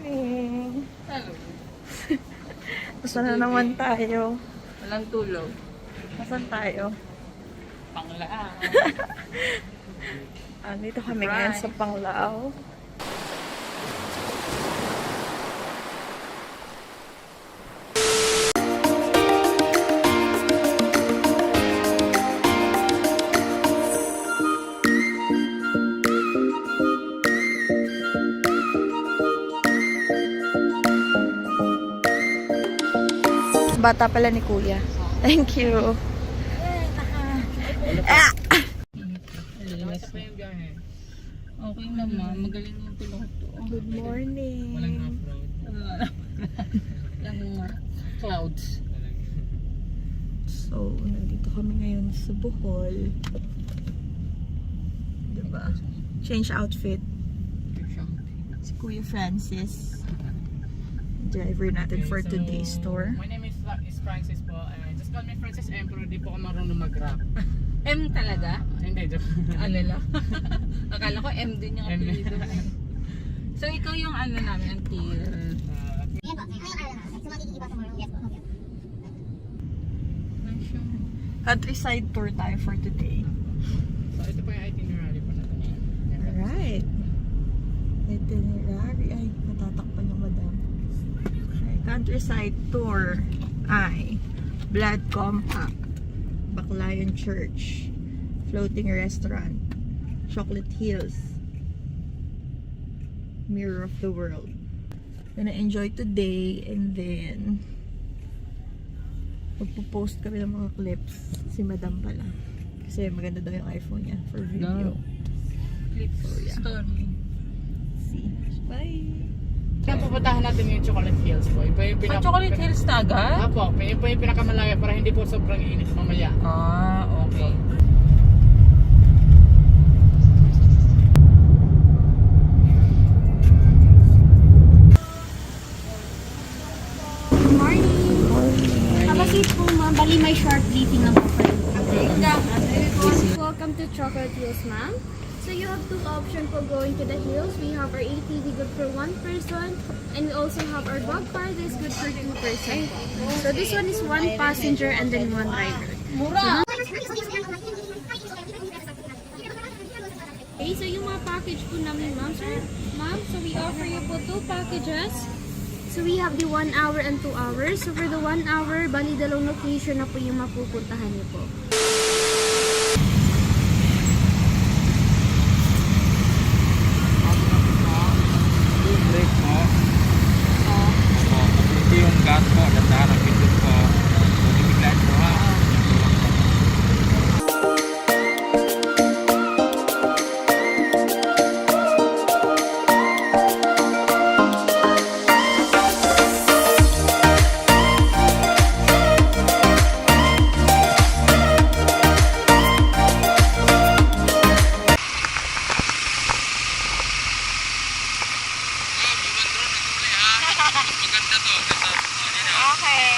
morning! Hello. Nasaan na naman tayo? Walang tulog. Nasaan tayo? Panglaa. Dito kami ngayon sa Panglao. Bata pala ni Kuya. Thank you. Linis pa yung biyahe. Okay naman. Magaling yung piloto. Good morning. Walang off-road. Walang clouds. So, nandito kami ngayon sa Bohol. Diba? Change outfit. Si Kuya Francis. Driver natin for today's tour. My name is Francis po. Just call me Francis M. Pero di po ako marunong mag-rap. M talaga? Hindi, joke. Ano lang? Akala ko M din yung apelido mo. So, ikaw yung ano namin, until... Countryside tour tayo for today. So, ito po yung itinerary po natin. Alright. Itinerary. Ay, natatakpan yung madam. Okay, countryside tour ay Blood Compact, Baclayon Church, Floating Restaurant, Chocolate Hills, Mirror of the World. Gonna enjoy today and then magpo-post kami ng mga clips. Si madam pala. Kasi maganda daw yung iPhone niya for video. Clips, So, yeah. story. See. Bye! Kaya pupuntahan natin yung Chocolate Hills po. Iba yung Sa Chocolate Hills taga? Apo, iba yung pinakamalaya para hindi po sobrang init mamaya. Ah, okay. Have a seat po, ma'am. Bali, may short briefing lang po kayo. Welcome to Chocolate Hills, ma'am. So you have two options for going to the hills. We have our ATV good for one person, and we also have our dog car that is good for two person. So this one is one passenger and then one driver. Mura! Okay, so yung mga package po namin, ma'am, sir. Ma'am, so we offer you po two packages. So we have the 1 hour and 2 hours. So for the 1 hour, bali dalawang location na po yung mapupuntahan niyo po. Break po. Ito yung gas po. Dandahan ang pindot po. Biglaan po ha. Maganda to. Okay.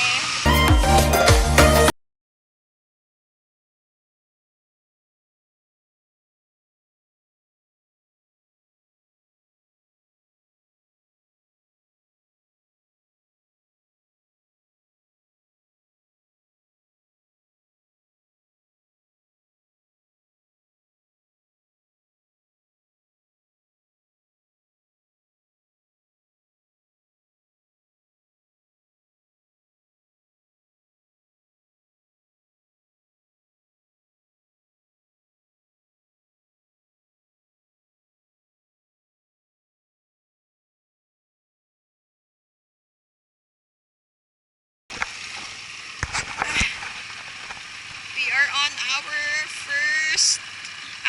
We are on our first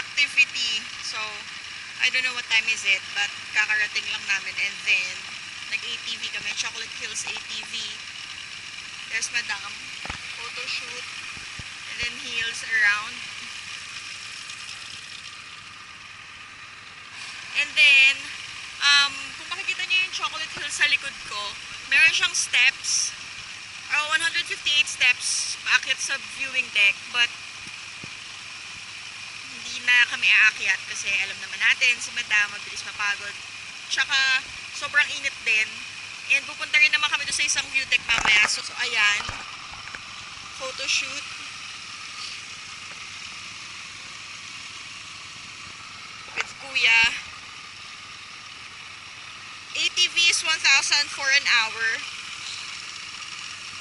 activity. So, I don't know what time is it, but kakarating lang namin. And then, nag-ATV kami. Chocolate Hills ATV. There's Madam. Photo shoot. And then hills around. And then, kung makikita niyo yung Chocolate Hills sa likod ko, meron siyang steps. 158 steps paakyat sa viewing deck, but hindi na kami aakyat kasi alam naman natin si Madam mabilis mapagod. Tsaka sobrang init din. And pupunta rin naman kami doon sa isang view deck mamaya. So ayan. Photo shoot. With Kuya. ATV is 1,000 for an hour.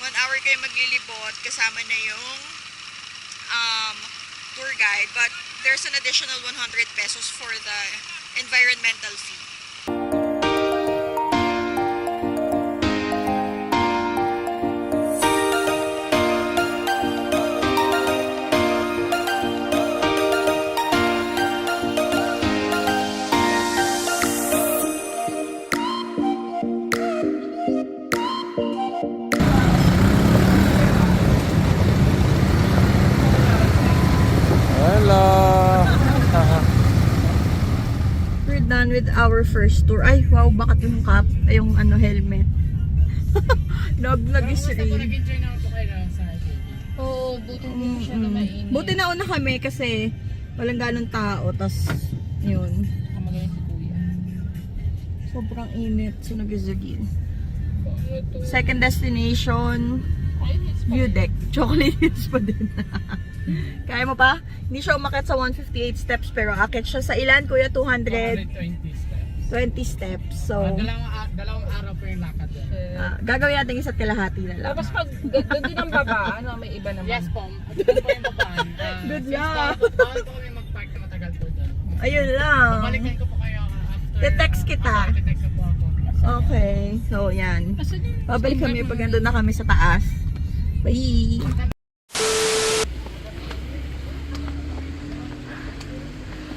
1 hour kayo maglilibot. Kasama na yung tour guide. But there's an additional 100 pesos for the environmental fee. Hello! We're done with our first tour. Ay, wow, bakit yung cap, ay, yung helmet. Nag-vlog is real. Nag-enjoy naman po kayo sa ATV. Oo, buti hindi siya na mainit. Buti nauna kami kasi walang ganong tao. Tas, yun. Kamagaling si Kuya. Sobrang init. So, nag-zagin. Second destination, view deck. Chocolate hills pa din. Kaya mo pa? Hindi siya umakyat sa 158 steps pero akit siya sa ilan, kuya? 120 steps. 20 steps. So, Dalawang araw po yung lakad doon. gagawin natin isa't kalahati na lang. Tapos pag doon din ang baba, may iba naman. Yes po. Doon po yung babaan. Good luck. Bawal po kami mag-park na matagal po doon. Ayun lang. Babalikan ko po kayo after. Te-text kita. Te-text po ako. Okay. So, yan. Babalik kami pag nandun na kami sa taas. Bye!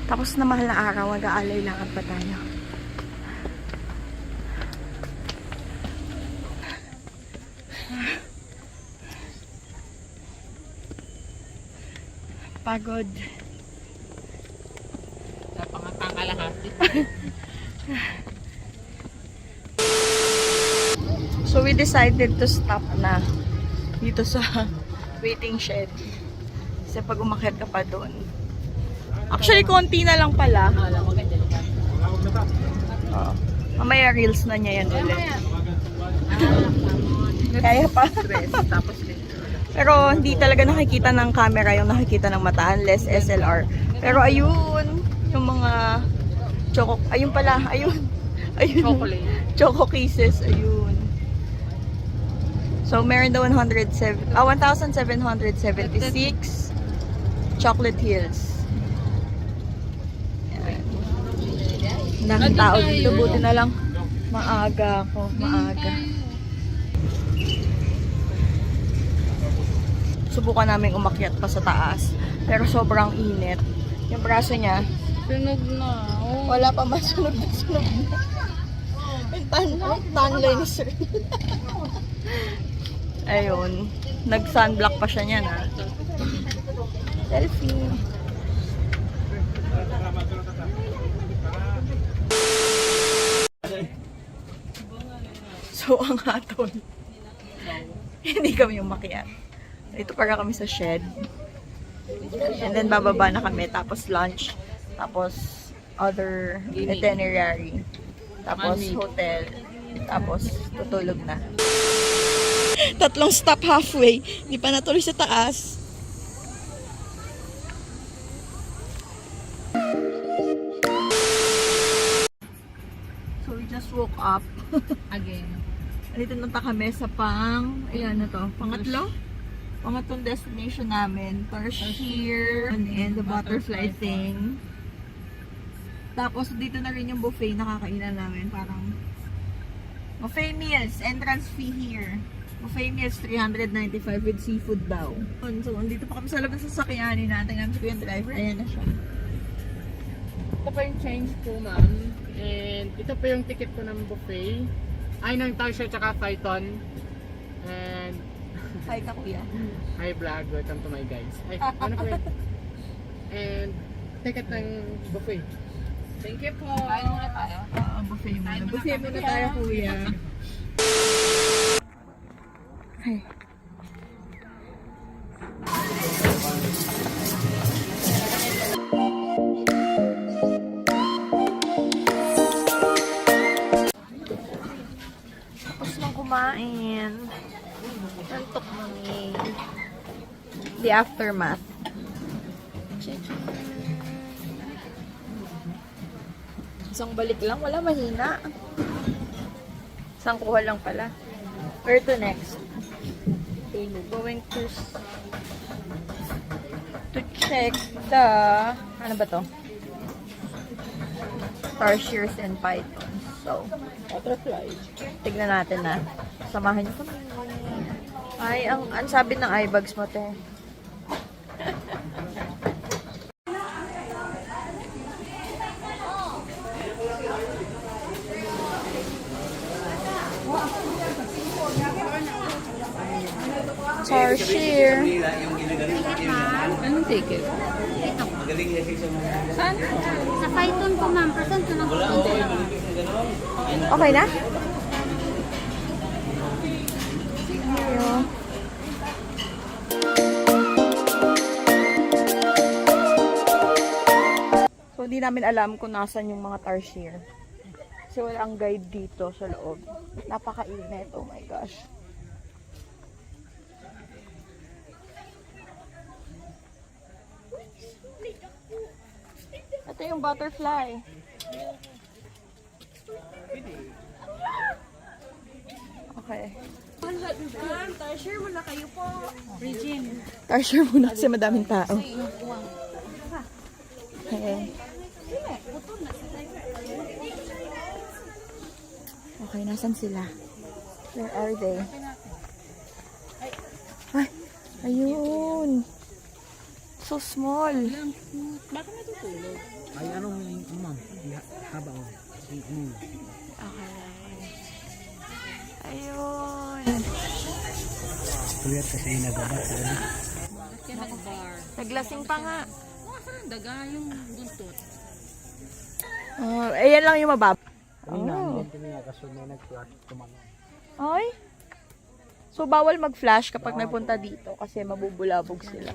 Tapos na mahal na araw, mag-aalay lang pa tayo. Pagod. Napangatang kalahati. So we decided to stop na dito sa waiting shed. Kasi pag umakyat ka pa doon. Actually, konti na lang pala. Mamaya reels na niya yan ulit. Kaya pa. Pero hindi talaga nakikita ng camera yung nakikita ng mata unless SLR. Pero ayun, yung mga choco, ayun pala, ayun. Chocolate. Choco cases, ayun. So meron daw 1,776 chocolate hills. Ang daming tao dito, buti na lang maaga ako, maaga. Subukan namin umakyat pa sa taas. Pero sobrang init. Yung braso niya, Sunog na. Oh. wala pa masunog na sunog na. Yung tan line is real. Ayun. Nag-sunblock pa siya niyan, ha. Selfie. So, ang hatol. Hindi kami umakyat. Ito para kami sa shed. And then bababa na kami. Tapos lunch. Tapos other itinerary. Tapos hotel. Tapos tutulog na. Tatlong stop halfway. Hindi pa natuloy sa taas. So we just woke up. Again. Dito nata kami sa ayan na to, pangatlong destination namin, Tarsier, and the butterfly thing. Tapos dito na rin yung buffet na kakainan namin, parang buffet meals, entrance fee here. Buffet meals 395 with seafood daw. So andito pa kami sa labas sa sakyanin natin, namin si yung driver, ayan na siya. Ito pa yung change po, ma'am. And ito pa yung ticket ko ng buffet. Ay, ng Tarsier tsaka Python. And Hi ka kuya. hi vlog, welcome to my guys. Ay, ano po yun? And ticket ng buffet. Thank you po. Kain muna tayo. Buffet muna. Buffet muna tayo kuya. Hi. kumain. Antok mami. The aftermath. Isang balik lang, wala mahina. Isang kuha lang pala. Where to next? Going to check the, ano ba to? Tarsiers and pythons. So, Butterfly. tignan natin na. Samahan niyo kami. Ay, ang sabi ng eyebags mo, te. Tarsier. Anong ticket? Saan? Sa Python po, ma'am. Present ko lang po. Okay na? Ayo. So, di namin alam kung nasan yung mga tarsier. Kasi wala ang guide dito sa loob. Napakainit. Oh my gosh. Ito yung butterfly. Okay. Tarsier, wala kayo po. Tarsier muna kasi madaming tao. Okay. Okay, nasan sila? Where are they? Ay, ayun. So small. Bakit natutulog? Ay, anong ma'am? Haba o. Ayun. Tuyat kasi nagabas. Bakit ka nag-bar? Naglasing pa nga. Saan daga yung buntot? Oh, ayan lang yung mababa. Hindi nga kaso may nagtuwat tumanong. Ay. So, bawal mag-flash kapag nagpunta dito kasi mabubulabog sila.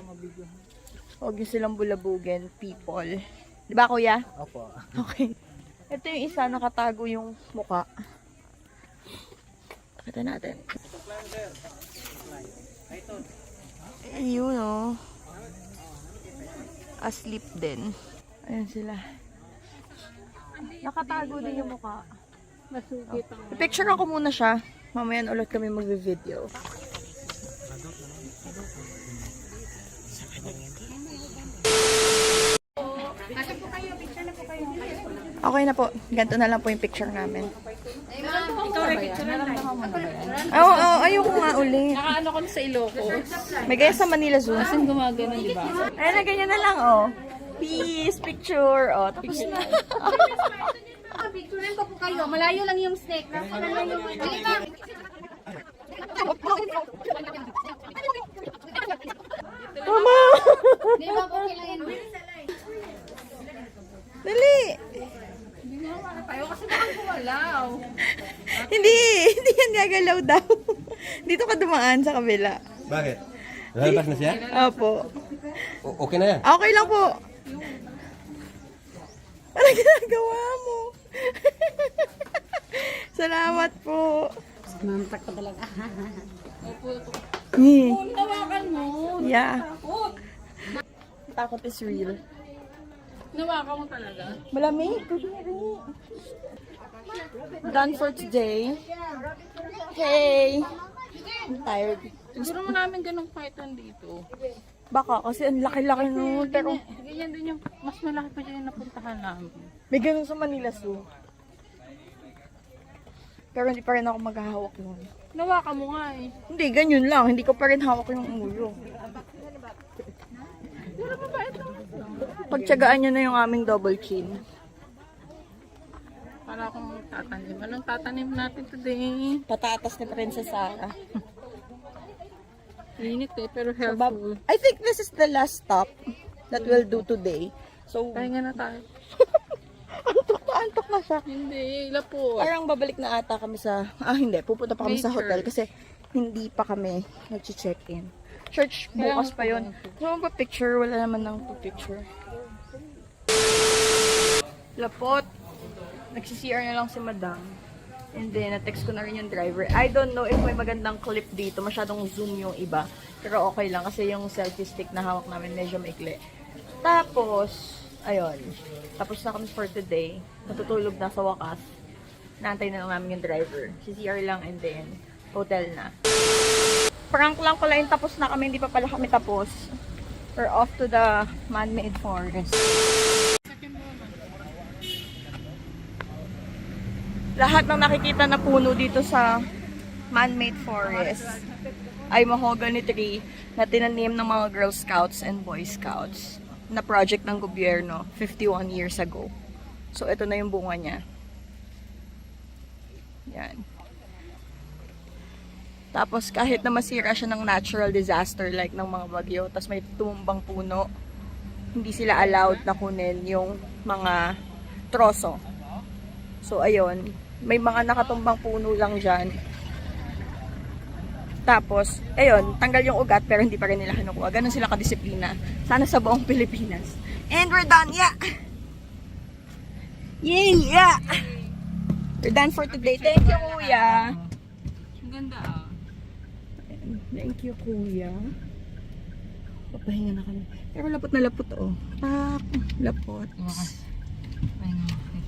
Huwag niyo silang bulabugin, people. Di ba, kuya? Opo. Okay. Ito yung isa, nakatago yung muka. Pakita natin. Ayun, oh. Asleep din. Ayan sila. Nakatago din yung muka. Masugit ang... I-picture ko muna siya. Mamaya ulit kami mag-video. Okay na po. Ganito na lang po yung picture namin. Ikaw rin, nararamdaman mo na ba yan? Oo, ayoko nga ulit. Nakaano ko na sa Ilocos. May gaya sa Manila Zoo. Kasi gumagano, di ba? Ayun na, ganyan na lang, oh. Peace, picture. Oh, tapos na. Picturean ko po kayo. Malayo lang yung snake. Nasa na lang yung... Mama! Di ba po kailangan? Dali! Tayo kasi baka gumalaw. Hindi yan gagalaw daw. Dito ka dumaan sa kabila. Bakit? Lalabas na siya? Opo. Okay na yan. Okay lang po. Ano ginagawa mo? Salamat po. Mampak ka talaga. Nawakan mo. Yeah. Takot is real. Nawakan mo talaga. Malamig. Done for today. Hey. I'm tired. Siguro mo namin ganong python dito. Baka kasi ang laki-laki nun. Pero Ganyan din yung mas malaki pa dyan yung napuntahan namin. may ganun sa Manila Zoo. Pero hindi pa rin ako maghahawak nun. Nawakan mo nga eh. Hindi, ganyan lang. Hindi ko pa rin hawak yung ulo. Pagtsagaan nyo na yung aming double chin. Para akong tatanim. Anong tatanim natin today? Patatas ni Princess Sarah. Init eh, pero helpful. I think this is the last stop that we'll do today. So, Pahinga na tayo. antok na siya. Hindi, lapot. Parang babalik na ata kami sa... hindi. Pupunta pa kami sa Nature. hotel kasi hindi pa kami nag-check-in. Church, bukas pa yun. Kung pa-picture, wala naman nang picture. Lapot. Nagsi-CR na lang si Madam. And then, na-text ko na rin yung driver. I don't know if may magandang clip dito. Masyadong zoom yung iba. Pero okay lang kasi yung selfie stick na hawak namin medyo maikli. Tapos, ayun. Tapos na kami for today. Natutulog na sa wakas. Naantay na lang namin yung driver. CCR lang and then, hotel na. Prank lang pala yung tapos na kami. Hindi pa pala kami tapos. We're off to the man-made forest. Lahat ng nakikita na puno dito sa man-made forest ay mahogany tree na tinanim ng mga Girl Scouts and Boy Scouts na project ng gobyerno 51 years ago. So, ito na yung bunga niya. Yan. Tapos, kahit na masira siya ng natural disaster like ng mga bagyo, tapos may tumumbang puno, hindi sila allowed na kunin yung mga troso. So, ayun. May mga nakatumbang puno lang dyan. Tapos, ayun, tanggal yung ugat pero hindi pa rin nila kinukuha. Ganun sila kadisiplina. Sana sa buong Pilipinas. And we're done, yeah! Yay, yeah! We're done for today. Thank you, Kuya! Ang ganda ah. Thank you, Kuya. Papahinga na kami. Pero lapot na lapot, oh. Tak, lapot. Wakas. Ay, okay.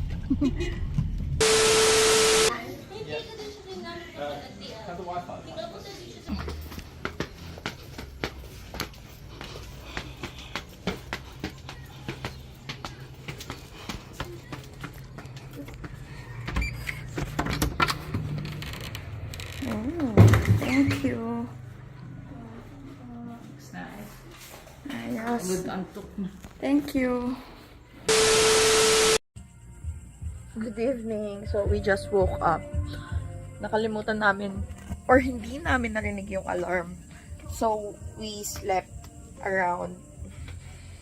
Oh, thank you. Ayos. Good antok na. Thank you. Good evening. So, we just woke up. Nakalimutan namin, or hindi namin narinig yung alarm. So, we slept around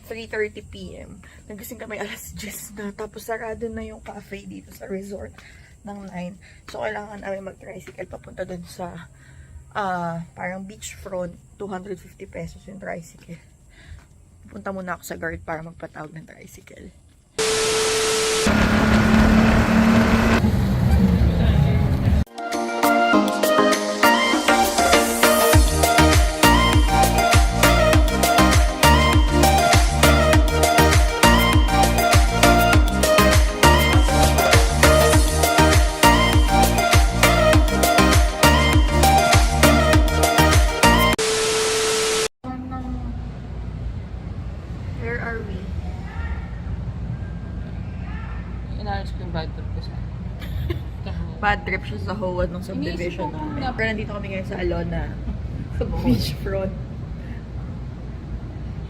3:30 p.m. Nagising kami alas 10 na. Tapos, sarado na yung cafe dito sa resort ng 9. So, kailangan namin mag-tricycle papunta dun sa parang beachfront. 250 pesos yung tricycle. Punta muna ako sa guard para magpatawag ng tricycle. Where are we? Inaayos ko yung bad trip ko sa Bad trip siya sa Hoa ng subdivision namin. Pero nandito kami ngayon sa Alona. Sa beachfront.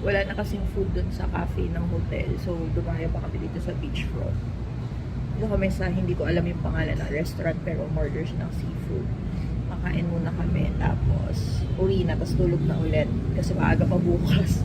Wala na kasing food dun sa cafe ng hotel. So, dumaya pa kami dito sa beachfront. Dito kami sa, hindi ko alam yung pangalan ng restaurant, pero umorder siya ng seafood. Makain muna kami. Tapos, uwi na. Tapos tulog na ulit. Kasi maaga pa bukas.